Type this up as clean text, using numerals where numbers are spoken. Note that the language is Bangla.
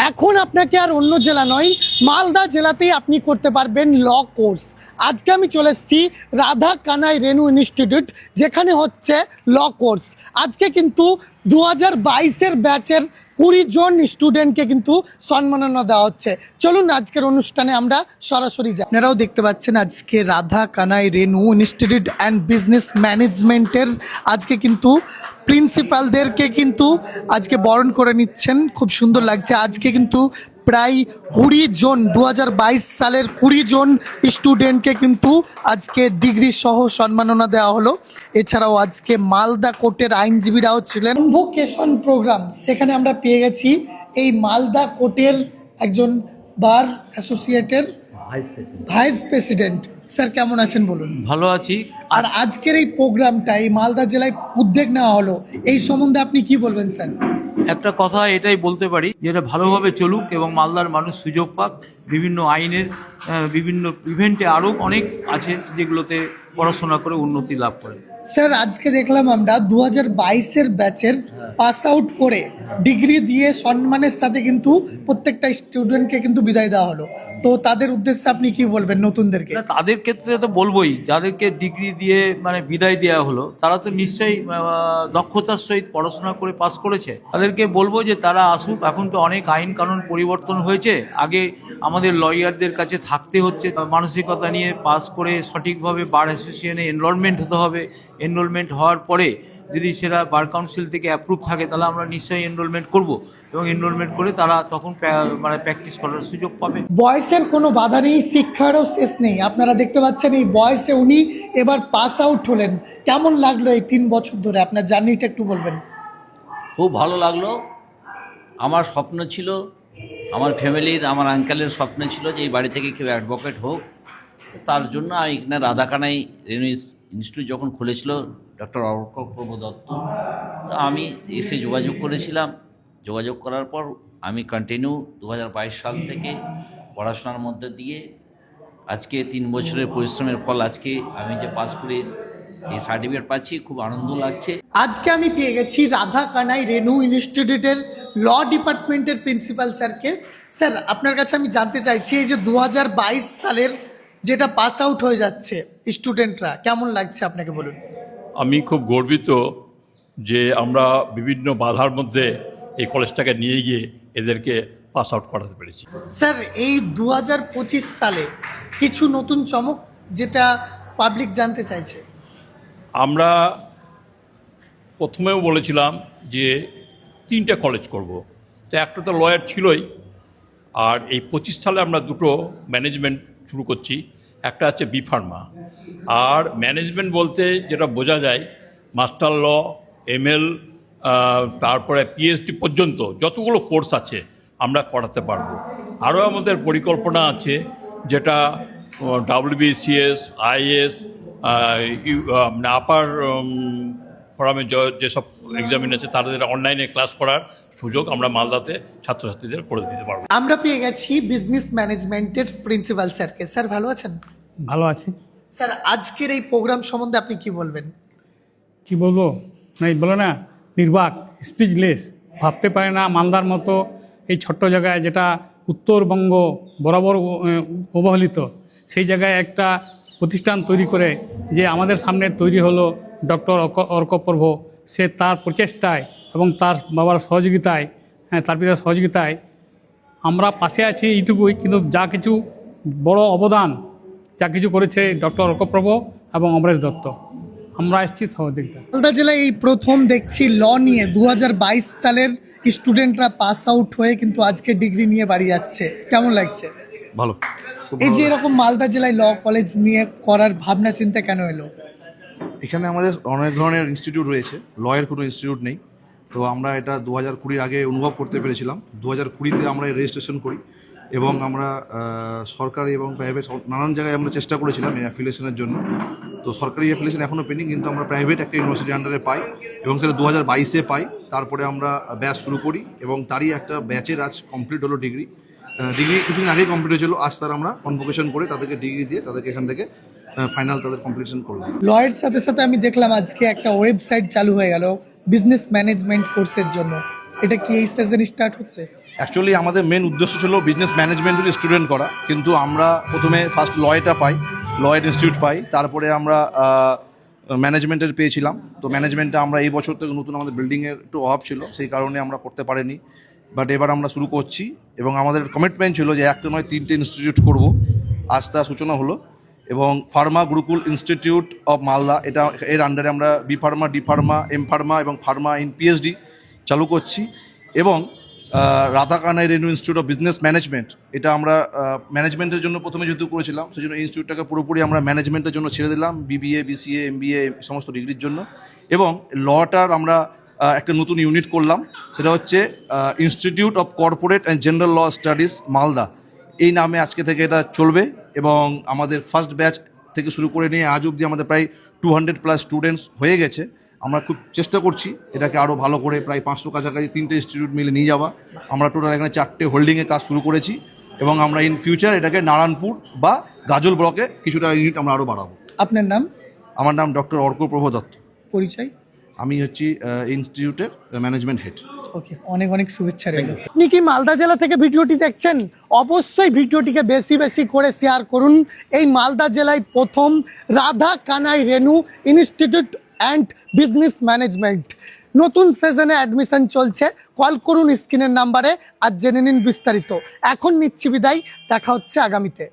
এখন আপনাকে আর অন্য জেলা নয়, মালদা জেলাতেই আপনি করতে পারবেন ল কোর্স। আজকে আমি চলে এসেছি রাধা কানাই রেনু ইনস্টিটিউট, যেখানে হচ্ছে ল কোর্স। আজকে কিন্তু 2022-এর ব্যাচের 20 জন স্টুডেন্টকে কিন্তু সম্মাননা দেওয়া হচ্ছে। চলুন আজকের অনুষ্ঠানে আমরা সরাসরি যাই। আপনারাও দেখতে পাচ্ছেন আজকে Radha Kanai Renu institute and business ম্যানেজমেন্টের আজকে কিন্তু প্রিন্সিপালদেরকে কিন্তু আজকে বরণ করে নিচ্ছেন। খুব সুন্দর লাগছে। আজকে কিন্তু প্রায় 20 জন 2022 সালের 20 জন স্টুডেন্টকে কিন্তু আজকে ডিগ্রি সহ সম্মাননা দেওয়া হলো। এছাড়াও আজকে মালদা কোর্টের আইনজীবীরাও ছিলেন। কনভোকেশন প্রোগ্রাম, সেখানে আমরা পেয়ে গেছি এই মালদা কোর্টের একজন বার অ্যাসোসিয়েটের ভাইস প্রেসিডেন্ট। স্যার কেমন আছেন বলুন? ভালো আছি। আর আজকের এই প্রোগ্রামটা এই মালদা জেলায় উদ্যোগ নেওয়া হলো, এই সম্বন্ধে আপনি কি বলবেন স্যার? একটা কথা এটাই বলতে পারি যে এটা ভালোভাবে চলুক এবং মালদার মানুষ সুযোগ পাক। বিভিন্ন আইনের বিভিন্ন ইভেন্টে আরও অনেক আছে যেগুলোতে পড়াশোনা করে উন্নতি লাভ করে। স্যার আজকে দেখলাম আমরা 2022-এর ব্যাচের পাস আউট করে ডিগ্রি দিয়ে সম্মানের সাথে কিন্তু প্রত্যেকটা স্টুডেন্টকে কিন্তু বিদায় দেওয়া হলো। তো তাদের উদ্দেশ্যে আপনি কি বলবেন নতুনদেরকে? না, তাদের ক্ষেত্রে তো বলবোই, যাদেরকে ডিগ্রি দিয়ে মানে বিদায় দেওয়া হলো তারা তো নিশ্চয়ই দক্ষতার সহিত পড়াশোনা করে পাস করেছে। তাদেরকে বলবো যে তারা আসুক। এখন তো অনেক আইন কানুন পরিবর্তন হয়েছে। আগে আমাদের লয়ারদের কাছে থাকতে হচ্ছে, মানসিকতা নিয়ে পাস করে সঠিকভাবে বার অ্যাসোসিয়েশনে এনরোলমেন্ট হতে হবে। এনরোলমেন্ট হওয়ার পরে যদি সেটা বার কাউন্সিল থেকে অ্যাপ্রুভ থাকে তাহলে আমরা নিশ্চয়ই এনরোলমেন্ট করব এবং এনরোলমেন্ট করে তারা তখন মানে প্র্যাকটিস করার সুযোগ পাবে। বয়সের কোনো বাধা নেই, শিক্ষারও শেষ নেই। আপনারা দেখতে পাচ্ছেন এই বয়সে উনি এবার পাস আউট হলেন। কেমন লাগলো এই 3 বছর ধরে আপনার জার্নিটা একটু বলবেন? খুব ভালো লাগলো। আমার স্বপ্ন ছিল, আমার ফ্যামিলির, আমার আঙ্কেলের স্বপ্ন ছিল যে এই বাড়ি থেকে কেউ অ্যাডভোকেট হোক। তো তার জন্য আমি এখানে রাধাকানাই রেনু ইনস্টিটিউট যখন খুলেছিল ডক্টর অর্কপ্রভ দত্ত, তো আমি এসে যোগাযোগ করেছিলাম। যোগাযোগ করার পর আমি কন্টিনিউ 2022 সাল থেকে পড়াশোনার মধ্যে দিয়ে আজকে 3 বছরের পরিশ্রমের ফল আজকে আমি যে পাস করে এই সার্টিফিকেট পাচ্ছি, খুব আনন্দ লাগছে। আজকে আমি পেয়ে গেছি রাধা কানাই রেনু ইনস্টিটিউটের ল ডিপার্টমেন্টের প্রিন্সিপাল স্যারকে। স্যার আপনার কাছে আমি জানতে চাইছি, এই যে 2022 সালের যেটা পাস আউট হয়ে যাচ্ছে স্টুডেন্টরা, কেমন লাগছে আপনাকে বলুন? আমি খুব গর্বিত যে আমরা বিভিন্ন বাধার মধ্যে এই কলেজটাকে নিয়ে গিয়ে এদেরকে পাস আউট করাতে পেরেছি। স্যার এই 2025 সালে কিছু নতুন চমক যেটা পাবলিক জানতে চাইছে। আমরা প্রথমেও বলেছিলাম যে 3টে কলেজ করব, তো একটা তো লয়ার ছিলই, আর এই 25 সালে আমরা 2টো ম্যানেজমেন্ট শুরু করছি। একটা আছে বি ফার্মা, আর ম্যানেজমেন্ট বলতে যেটা বোঝা যায় মাস্টার ল, ML, তারপরে PhD পর্যন্ত যতগুলো কোর্স আছে আমরা করাতে পারবো। আরও আমাদের পরিকল্পনা আছে যেটা WBCS, IAS, আপার ফোরামে যেসব এক্সামিন আছে তাদের অনলাইনে ক্লাস করার সুযোগ আমরা মালদাতে ছাত্রছাত্রীদের করে দিতে পারবো। আমরা পেয়ে গেছি বিজনেস ম্যানেজমেন্টের প্রিন্সিপাল স্যারকে। স্যার ভালো আছেন? ভালো আছি। স্যার আজকের এই প্রোগ্রাম সম্বন্ধে আপনি কি বলবেন? কি বলবো, নাই বলো না, নির্বাক, স্পিচলেস। ভাবতে পারে না মালদার মতো এই ছোট্ট জায়গায়, যেটা উত্তরবঙ্গ বরাবর অবহেলিত, সেই জায়গায় একটা প্রতিষ্ঠান তৈরি করে যে আমাদের সামনে তৈরি হলো ডক্টর অর্কপ্রভ। সে তার প্রচেষ্টায় এবং তার বাবার সহযোগিতায়, তার পিতার সহযোগিতায় আমরা পাশে আছি এইটুকুই, কিন্তু যা কিছু বড় অবদান যা কিছু করেছে ডক্টর অর্কপ্রভ এবং অমরেশ দত্ত, আমরা এসেছি সহযোগিতা। মালদা জেলায় এই প্রথম দেখছি ল নিয়ে 2022 সালের স্টুডেন্টরা পাস আউট হয়ে কিন্তু আজকে ডিগ্রি নিয়ে বাড়ি যাচ্ছে। কেমন লাগছে? ভালো। এই যে এরকম মালদা জেলায় ল কলেজ নিয়ে করার ভাবনা চিন্তা কেন এলো? এখানে আমাদের অনেক ধরনের ইনস্টিটিউট রয়েছে, লয়ের কোনো ইনস্টিটিউট নেই। তো আমরা এটা 2020 আগে অনুভব করতে পেরেছিলাম। 2020-তে আমরা রেজিস্ট্রেশন করি এবং আমরা সরকারি এবং প্রাইভেট নানান জায়গায় আমরা চেষ্টা করেছিলাম এই অ্যাফিলিয়েশনের জন্য। তো সরকারি অ্যাফিলিয়েশন এখনও পেন্ডিং, কিন্তু আমরা প্রাইভেট একটা ইউনিভার্সিটির আন্ডারে পাই এবং সেটা 2022-এ পাই। তারপরে আমরা ব্যাচ শুরু করি এবং তারই একটা ব্যাচের আজ কমপ্লিট হলো ডিগ্রি কিছুদিন আগেই কমপ্লিট হয়েছিল। আজ তার আমরা কনভোকেশন করে তাদেরকে ডিগ্রি দিয়ে তাদেরকে এখান থেকে ফাইনাল তাদের কমপ্লিশন করলাম। লয়ের সাথে সাথে আমি দেখলাম আজকে একটা ওয়েবসাইট চালু হয়ে গেল বিজনেস ম্যানেজমেন্ট কোর্সের জন্য। এটা কি এই সিজন স্টার্ট হচ্ছে? অ্যাকচুয়ালি আমাদের মেন উদ্দেশ্য ছিল বিজনেস ম্যানেজমেন্টের স্টুডেন্ট করা, কিন্তু আমরা প্রথমে ফার্স্ট লটা পাই, লয়ের ইনস্টিটিউট পাই, তারপরে আমরা ম্যানেজমেন্টের পেয়েছিলাম। তো ম্যানেজমেন্টে আমরা এই বছর থেকে নতুন আমাদের বিল্ডিংয়ের একটু অভাব ছিল, সেই কারণে আমরা করতে পারিনি, বাট এবার আমরা শুরু করছি এবং আমাদের কমিটমেন্ট ছিল যে একটা নয় 3টে ইনস্টিটিউট করব। আজ তার সূচনা হলো এবং pharma Gurukul institute of Malda, এটা এর আন্ডারে আমরা B pharma, D pharma, M pharma এবং ফার্মা ইন পিএইচডি চালু করছি। এবং Radha Kanai Renu institute of business management, এটা আমরা ম্যানেজমেন্টের জন্য প্রথমে যেহেতু করেছিলাম, সেই জন্য এই ইনস্টিটিউটটাকে পুরোপুরি আমরা ম্যানেজমেন্টের জন্য ছেড়ে দিলাম, বিবিএ, বিসিএ, এমবিএ সমস্ত ডিগ্রির জন্য। এবং লটার আমরা একটা নতুন ইউনিট করলাম, সেটা হচ্ছে institute of corporate and general law studies Malda, এই নামে আজকে থেকে এটা চলবে। এবং আমাদের ফার্স্ট ব্যাচ থেকে শুরু করে নিয়ে আজ অবধি আমাদের প্রায় 200+ স্টুডেন্টস হয়ে গেছে। আমরা খুব চেষ্টা করছি এটাকে আরও ভালো করে, প্রায় 500 কাছাকাছি 3টে ইনস্টিটিউট মিলে নিয়ে যাওয়া। আমরা টোটাল এখানে 4টে হোল্ডিংয়ে কাজ শুরু করেছি এবং আমরা ইন ফিউচার এটাকে নারায়ণপুর বা গাজল ব্লকে কিছুটা ইউনিট আমরা আরও বাড়াবো। আপনার নাম, আমার নাম ডক্টর অর্ক প্রভ দত্ত, পরিচয়? আমি হচ্ছি ইনস্টিটিউটের ম্যানেজমেন্ট হেড। ওকে, অনেক অনেক শুভেচ্ছা রইল। আপনি কি মালদা জেলা থেকে ভিডিওটি দেখছেন? অবশ্যই ভিডিওটিকে বেশি বেশি করে শেয়ার করুন। এই মালদা জেলায় প্রথম Radha Kanai Renu institute and business management, নতুন সেশনে অ্যাডমিশন চলছে। কল করুন স্ক্রিনের নাম্বারে আর জেনে নিন বিস্তারিত। এখন নিচ্ছি বিদায়, দেখা হচ্ছে আগামীতে।